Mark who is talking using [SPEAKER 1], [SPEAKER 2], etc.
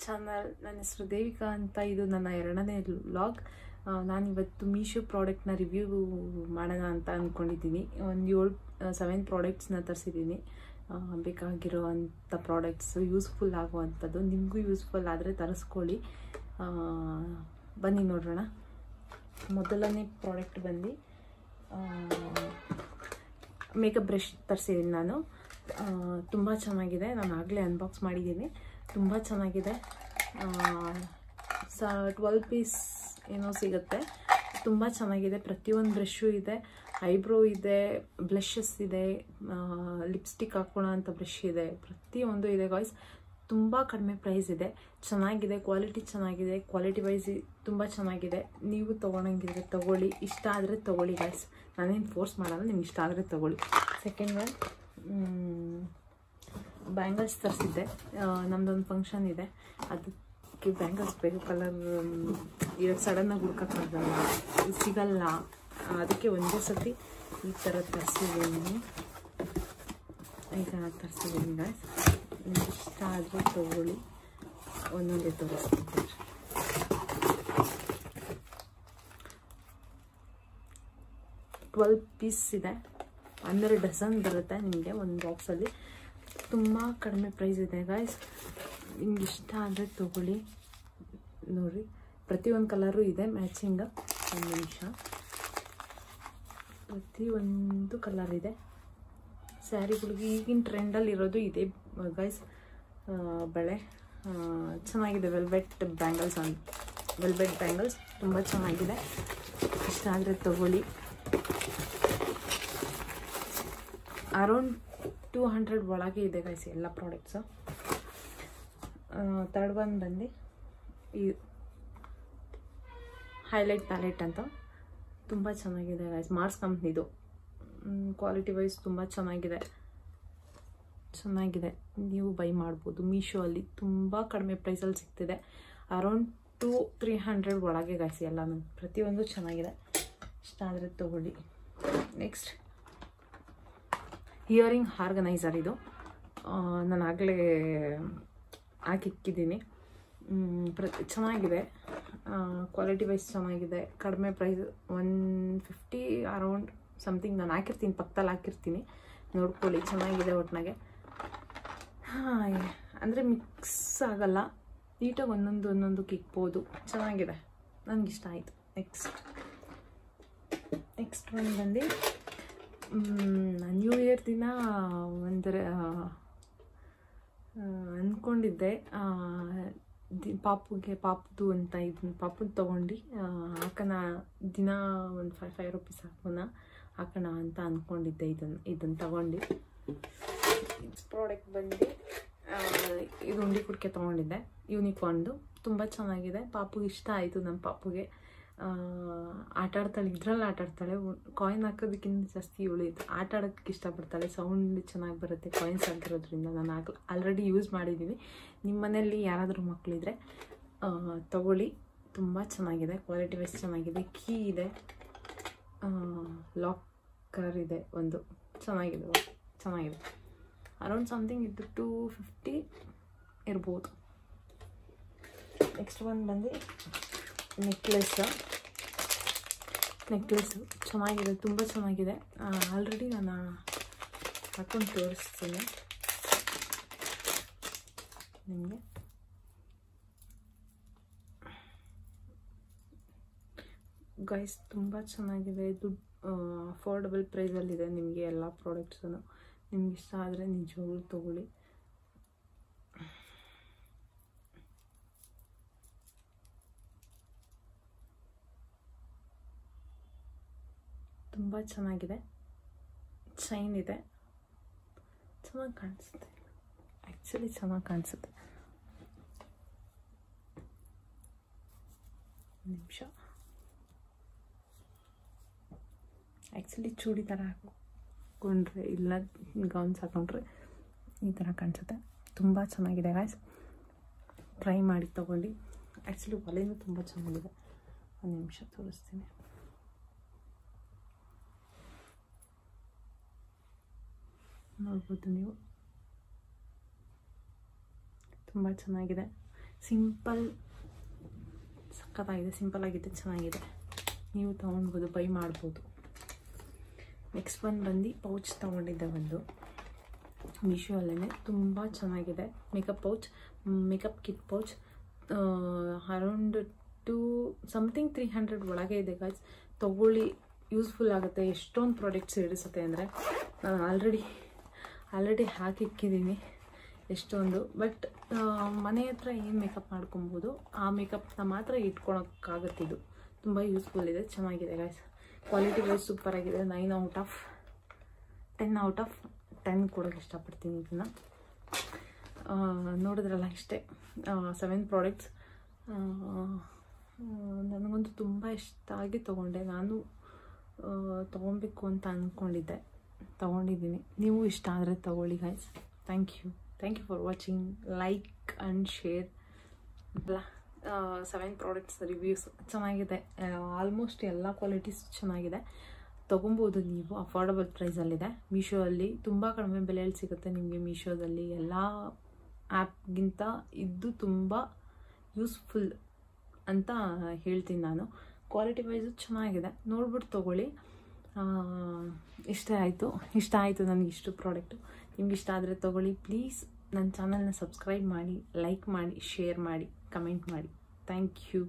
[SPEAKER 1] Channel. ನನ್ನ ಹೆಸರು ದೇವಿಕಾ ಅಂತ. ಇದು ನನ್ನ 2ನೇ ವ್ಲಾಗ್. ನಾನಿವತ್ತು ಮೀಶೋ ಪ್ರಾಡಕ್ಟ್ನ ರಿವ್ಯೂ ಮಾಡೋಣ ಅಂತ ಅಂದ್ಕೊಂಡಿದ್ದೀನಿ. ಒಂದು 7 ಪ್ರಾಡಕ್ಟ್ಸ್ನ ತರಿಸಿದ್ದೀನಿ. ಬೇಕಾಗಿರೋವಂಥ ಪ್ರಾಡಕ್ಟ್ಸ್, ಯೂಸ್ಫುಲ್ ಆಗುವಂಥದ್ದು. ನಿಮಗೂ ಯೂಸ್ಫುಲ್ ಆದರೆ ತರಿಸ್ಕೊಳ್ಳಿ. ಬನ್ನಿ ನೋಡೋಣ. ಮೊದಲನೇ ಪ್ರಾಡಕ್ಟ್ ಬಂದು ಮೇಕಪ್ ಬ್ರಷ್ ತರಿಸಿದ್ದೀನಿ ನಾನು. ತುಂಬ ಚೆನ್ನಾಗಿದೆ. ನಾನು ಆಗಲೇ ಅನ್ಬಾಕ್ಸ್ ಮಾಡಿದ್ದೀನಿ. ತುಂಬ ಚೆನ್ನಾಗಿದೆ. 12 ಪೀಸ್ ಏನೋ ಸಿಗುತ್ತೆ. ತುಂಬ ಚೆನ್ನಾಗಿದೆ. ಪ್ರತಿಯೊಂದು ಬ್ರಷು ಇದೆ. ಐಬ್ರೋ ಇದೆ, ಬ್ಲಷಸ್ ಇದೆ, ಲಿಪ್ಸ್ಟಿಕ್ ಹಾಕೋಣ ಅಂತ ಬ್ರಷ್ ಇದೆ, ಪ್ರತಿಯೊಂದು ಇದೆ ಗಾಯ್ಸ್. ತುಂಬ ಕಡಿಮೆ ಪ್ರೈಸ್ ಇದೆ. ಚೆನ್ನಾಗಿದೆ. ಕ್ವಾಲಿಟಿ ಚೆನ್ನಾಗಿದೆ. ಕ್ವಾಲಿಟಿ ವೈಸ್ ತುಂಬ ಚೆನ್ನಾಗಿದೆ. ನೀವು ತೊಗೊಳಂಗಿದ್ರೆ ತೊಗೊಳ್ಳಿ. ಇಷ್ಟ ಆದರೆ ತೊಗೊಳ್ಳಿ ಗಾಯ್ಸ್. ನಾನೇನು ಫೋರ್ಸ್ ಮಾಡಲ್ಲ. ನಿಮ್ಗೆ ಇಷ್ಟ ಆದರೆ ತೊಗೊಳ್ಳಿ. ಸೆಕೆಂಡ್ ಒನ್ ಬ್ಯಾಂಗಲ್ಸ್ ತರಿಸಿದ್ದೆ. ನಮ್ಮದೊಂದು ಫಂಕ್ಷನ್ ಇದೆ, ಅದಕ್ಕೆ ಬ್ಯಾಂಗಲ್ಸ್ ಬೇಕು. ಕಲರ್ ಇವಾಗ ಸಡನ್ನಾಗಿ ಹುಡ್ಕೋಕ್ಕಾಗಲ್ಲ, ಸಿಗಲ್ಲ. ಅದಕ್ಕೆ ಒಂದೇ ಸತಿ ಈ ಥರ ತರಿಸಿದ್ದೀನಿ. ಈ ಥರ ತರಿಸಿದ್ದೀನಿ ಗಾಯ್ಸ್. ನಿಮ್ಗೆ ಇಷ್ಟ ಆದರೆ ತೊಗೊಳ್ಳಿ. ಒಂದೊಂದೇ ತೋರಿಸ್ತೀನಿ. 12 ಪೀಸ್ ಇದೆ. 12 ಡಜನ್ ಬರುತ್ತೆ ನಿಮಗೆ ಒಂದು ಬಾಕ್ಸಲ್ಲಿ. ತುಂಬ ಕಡಿಮೆ ಪ್ರೈಸ್ ಇದೆ ಗಾಯ್ಸ್. ನಿಮ್ಗೆ ಇಷ್ಟ ಆದರೆ ತೊಗೊಳ್ಳಿ. ನೋಡಿ, ಪ್ರತಿಯೊಂದು ಕಲರು ಇದೆ ಮ್ಯಾಚಿಂಗ್. ಒಂದು ನಿಮಿಷ. ಪ್ರತಿಯೊಂದು ಕಲರ್ ಇದೆ. ಸ್ಯಾರಿಗಳಿಗೆ ಈಗಿನ ಟ್ರೆಂಡಲ್ಲಿ ಇರೋದು ಇದೆ ಗಾಯ್ಸ್. ಬಳೆ ಚೆನ್ನಾಗಿದೆ. ವೆಲ್ವೆಟ್ ಬ್ಯಾಂಗಲ್ಸ್ ವೆಲ್ವೆಟ್ ಬ್ಯಾಂಗಲ್ಸ್ ತುಂಬ ಚೆನ್ನಾಗಿದೆ. ಇಷ್ಟ ಆದರೆ ತೊಗೊಳ್ಳಿ. ಅರೌಂಡ್ 200 ಒಳಗೆ ಇದೆ ಗೈಸ್ ಎಲ್ಲ ಪ್ರಾಡಕ್ಟ್ಸು. ಥರ್ಡ್ ಒನ್ ಬಂದು ಈ ಹೈಲೈಟ್ ಪ್ಯಾಲೆಟ್ ಅಂತ. ತುಂಬ ಚೆನ್ನಾಗಿದೆ ಗೈಸ್. ಮಾರ್ಸ್ ಕಂಪ್ನಿದು. ಕ್ವಾಲಿಟಿ ವೈಸ್ ತುಂಬ ಚೆನ್ನಾಗಿದೆ. ನೀವು ಬೈ ಮಾಡ್ಬೋದು. ಮೀಶೋ ಅಲ್ಲಿ ತುಂಬ ಕಡಿಮೆ ಪ್ರೈಸಲ್ಲಿ ಸಿಗ್ತಿದೆ. ಅರೌಂಡ್ 200-300 ಒಳಗೆ ಗೈಸ್ ಎಲ್ಲನೂ. ಪ್ರತಿಯೊಂದು ಚೆನ್ನಾಗಿದೆ. ಇಷ್ಟ ಆದರೆ ತೊಗೊಳ್ಳಿ. Next earring organiser. ಇದು ನಾನು ಆಗಲೇ ಹಾಕಿಕ್ಕಿದ್ದೀನಿ. ಚೆನ್ನಾಗಿದೆ. ಕ್ವಾಲಿಟಿ ವೈಸ್ ಚೆನ್ನಾಗಿದೆ. ಕಡಿಮೆ ಪ್ರೈಸ್ 150 ಅರೌಂಡ್ ಸಮಥಿಂಗ್. ನಾನು ಹಾಕಿರ್ತೀನಿ, ಪಕ್ಕದಲ್ಲಿ ಹಾಕಿರ್ತೀನಿ, ನೋಡ್ಕೊಳ್ಳಿ. ಚೆನ್ನಾಗಿದೆ ಒಟ್ಟಿನಾಗೆ. ಅಂದರೆ ಮಿಕ್ಸ್ ಆಗಲ್ಲ, ನೀಟಾಗಿ ಒಂದೊಂದು ಕಿಕ್ಬೋದು. ಚೆನ್ನಾಗಿದೆ. ನನಗಿಷ್ಟ ಆಯಿತು. ನೆಕ್ಸ್ಟ್ ಒಂದು ಬಂದು ನ್ಯೂ ಇಯರ್ ದಿನ ಅಂದ್ಕೊಂಡಿದ್ದೆ ಪಾಪುದು ಅಂತ. ಇದನ್ನ ಪಾಪುದು ತೊಗೊಂಡು ಹಾಕೋಣ, ದಿನ ಒಂದು 5 ರೂಪೀಸ್ ಹಾಕೋಣ ಅಂತ ಅಂದ್ಕೊಂಡಿದ್ದೆ. ಇದನ್ನು ತಗೊಂಡು ಪ್ರಾಡಕ್ಟ್ ಬಂದು ಇದು ಉಂಡಿ ಕುಡಿಕೆ ತೊಗೊಂಡಿದ್ದೆ, ಯೂನಿಕಾರ್ನ್ದು. ತುಂಬ ಚೆನ್ನಾಗಿದೆ. ಪಾಪುಗೆ ಇಷ್ಟ ಆಯಿತು. ನಮ್ಮ ಪಾಪುಗೆ ಆಟ ಆಡ್ತಾಳೆ. ಇದರಲ್ಲಿ ಆಟ ಆಡ್ತಾಳೆ. ಕಾಯಿನ್ ಹಾಕೋದಕ್ಕಿಂತ ಜಾಸ್ತಿ ಇವಳು ಆಟ ಆಡೋದಕ್ಕೆ ಇಷ್ಟಪಡ್ತಾಳೆ. ಸೌಂಡ್ ಚೆನ್ನಾಗಿ ಬರುತ್ತೆ ಕಾಯಿನ್ಸ್ ಆಗಿರೋದ್ರಿಂದ. ನಾನು ಆಲ್ರೆಡಿ ಯೂಸ್ ಮಾಡಿದ್ದೀನಿ. ನಿಮ್ಮ ಮನೆಯಲ್ಲಿ ಯಾರಾದರೂ ಮಕ್ಕಳಿದ್ರೆ ತಗೊಳ್ಳಿ. ತುಂಬ ಚೆನ್ನಾಗಿದೆ. ಕ್ವಾಲಿಟಿ ವೈಸ್ ಚೆನ್ನಾಗಿದೆ. ಕೀ ಇದೆ, ಲಾಕರ್ ಇದೆ ಒಂದು. ಚೆನ್ನಾಗಿದೆ. ಅರೌಂಡ್ ಸಮಥಿಂಗ್ ಇದು 250 ಇರ್ಬೋದು. ನೆಕ್ಸ್ಟ್ ಒಂದು ಬಂದು ನೆಕ್ಲೆಸ್ಸು ಚೆನ್ನಾಗಿದೆ. ತುಂಬ ಚೆನ್ನಾಗಿದೆ. ಆಲ್ರೆಡಿ ನಾನು ಹಾಕೊಂಡು ತೋರಿಸ್ತೀನಿ ನಿಮಗೆ. ಗೈಸ್ ತುಂಬ ಚೆನ್ನಾಗಿದೆ. ದುಡ್ಡು ಅಫೋರ್ಡಬಲ್ ಪ್ರೈಸಲ್ಲಿದೆ ನಿಮಗೆ ಎಲ್ಲ ಪ್ರಾಡಕ್ಟ್ಸೂ. ನಿಮ್ಗೆ ಇಷ್ಟ ಆದರೆ ನಿಜವಾಗ್ಲೂ ತೊಗೊಳ್ಳಿ. ತುಂಬ ಚೆನ್ನಾಗಿದೆ. ಶೈನ್ ಇದೆ. ಚೆನ್ನಾಗಿ ಕಾಣಿಸುತ್ತೆ. ಆ್ಯಕ್ಚುಲಿ ಚೆನ್ನಾಗಿ ಕಾಣಿಸುತ್ತೆ. ನಿಮಿಷ. ಆ್ಯಕ್ಚುಲಿ ಚೂಡಿದಾರ ಹಾಕೊಂಡ್ರೆ ಇಲ್ಲ ಗೌನ್ಸ್ ಹಾಕೊಂಡ್ರೆ ಈ ಥರ ಕಾಣಿಸುತ್ತೆ. ತುಂಬ ಚೆನ್ನಾಗಿದೆ ಗಾಯ್ಸ್. ಟ್ರೈ ಮಾಡಿ ತೊಗೊಂಡು. ಆ್ಯಕ್ಚುಲಿ ಒಲೆನೂ ತುಂಬ ಚೆನ್ನಾಗಿದೆ. ಒಂದು ನಿಮಿಷ ತೋರಿಸ್ತೀನಿ. ನೋಡ್ಬೋದು ನೀವು. ತುಂಬ ಚೆನ್ನಾಗಿದೆ, ಸಿಂಪಲ್, ಸಖತ್ತಾಗಿದೆ, ಸಿಂಪಲ್ ಆಗಿದೆ, ಚೆನ್ನಾಗಿದೆ. ನೀವು ತೊಗೊಳ್ಬೋದು, ಬೈ ಮಾಡ್ಬೋದು. ನೆಕ್ಸ್ಟ್ ಬಂದು ಪೌಚ್ ತೊಗೊಂಡಿದ್ದೆ ಒಂದು ಮೀಶೋಲ್ಲೇ, ತುಂಬ ಚೆನ್ನಾಗಿದೆ. ಮೇಕಪ್ ಕಿಟ್ ಪೌಚ್ ಅರೌಂಡ್ 300 ಒಳಗೆ ಇದೆ ಗಾಯ್ಸ್. ತೊಗೊಳ್ಳಿ, ಯೂಸ್ಫುಲ್ ಆಗುತ್ತೆ. ಎಷ್ಟೊಂದು ಪ್ರಾಡಕ್ಟ್ಸ್ ಇಡಿಸುತ್ತೆ ಅಂದರೆ ನಾನು ಆಲ್ರೆಡಿ ಹಾಕಿಕ್ಕಿದ್ದೀನಿ ಎಷ್ಟೊಂದು. ಬಟ್ ಮನೆ ಹತ್ರ ಏನು ಮೇಕಪ್ ಮಾಡ್ಕೊಬೋದು ಆ ಮೇಕಪ್ನ ಮಾತ್ರ ಇಟ್ಕೊಳಕ್ಕಾಗತ್ತಿದು. ತುಂಬ ಯೂಸ್ಫುಲ್ ಇದೆ, ಚೆನ್ನಾಗಿದೆ ಗಾಯ್ಸ್. ಕ್ವಾಲಿಟಿ ವೈಸ್ ಸೂಪರ್ ಆಗಿದೆ. 9 ಔಟ್ ಆಫ್ 10 ಕೊಡೋಕ್ಕೆ ಇಷ್ಟಪಡ್ತೀನಿ ಇದನ್ನು. ನೋಡಿದ್ರಲ್ಲ, ಇಷ್ಟೇ 7 ಪ್ರಾಡಕ್ಟ್ಸ್. ನನಗಂತೂ ತುಂಬ ಇಷ್ಟ ಆಗಿ ತೊಗೊಂಡೆ. ನಾನು ತೊಗೊಬೇಕು ಅಂತ ಅಂದ್ಕೊಂಡಿದ್ದೆ, ತೊಗೊಂಡಿದ್ದೀನಿ. ನೀವು ಇಷ್ಟ ಆದರೆ ತೊಗೊಳ್ಳಿ guys. Thank you for watching. Like and share. 7 products reviews ಚೆನ್ನಾಗಿದೆ. ಆಲ್ಮೋಸ್ಟ್ ಎಲ್ಲ ಕ್ವಾಲಿಟೀಸ್ ಚೆನ್ನಾಗಿದೆ. ತೊಗೊಬೋದು ನೀವು, ಅಫೋರ್ಡಬಲ್ ಪ್ರೈಸಲ್ಲಿದೆ. ಮೀಶೋಲ್ಲಿ ತುಂಬ ಕಡಿಮೆ ಬೆಲೆಯಲ್ಲಿ ಸಿಗುತ್ತೆ ನಿಮಗೆ. ಮೀಶೋದಲ್ಲಿ ಎಲ್ಲ ಆ್ಯಪ್ಗಿಂತ ಇದು ತುಂಬ ಯೂಸ್ಫುಲ್ ಅಂತ ಹೇಳ್ತೀನಿ ನಾನು. ಕ್ವಾಲಿಟಿ ವೈಸು ಚೆನ್ನಾಗಿದೆ, ನೋಡ್ಬಿಟ್ಟು ತೊಗೊಳ್ಳಿ. ಇಷ್ಟ ಆಯಿತು ನನಗೆ ಇಷ್ಟು ಪ್ರಾಡಕ್ಟು. ನಿಮ್ಗೆ ಇಷ್ಟ ಆದರೆ ತೊಗೊಳ್ಳಿ. ಪ್ಲೀಸ್ ನನ್ನ ಚಾನಲ್ನ ಸಬ್ಸ್ಕ್ರೈಬ್ ಮಾಡಿ, ಲೈಕ್ ಮಾಡಿ, ಶೇರ್ ಮಾಡಿ, ಕಮೆಂಟ್ ಮಾಡಿ. Thank you.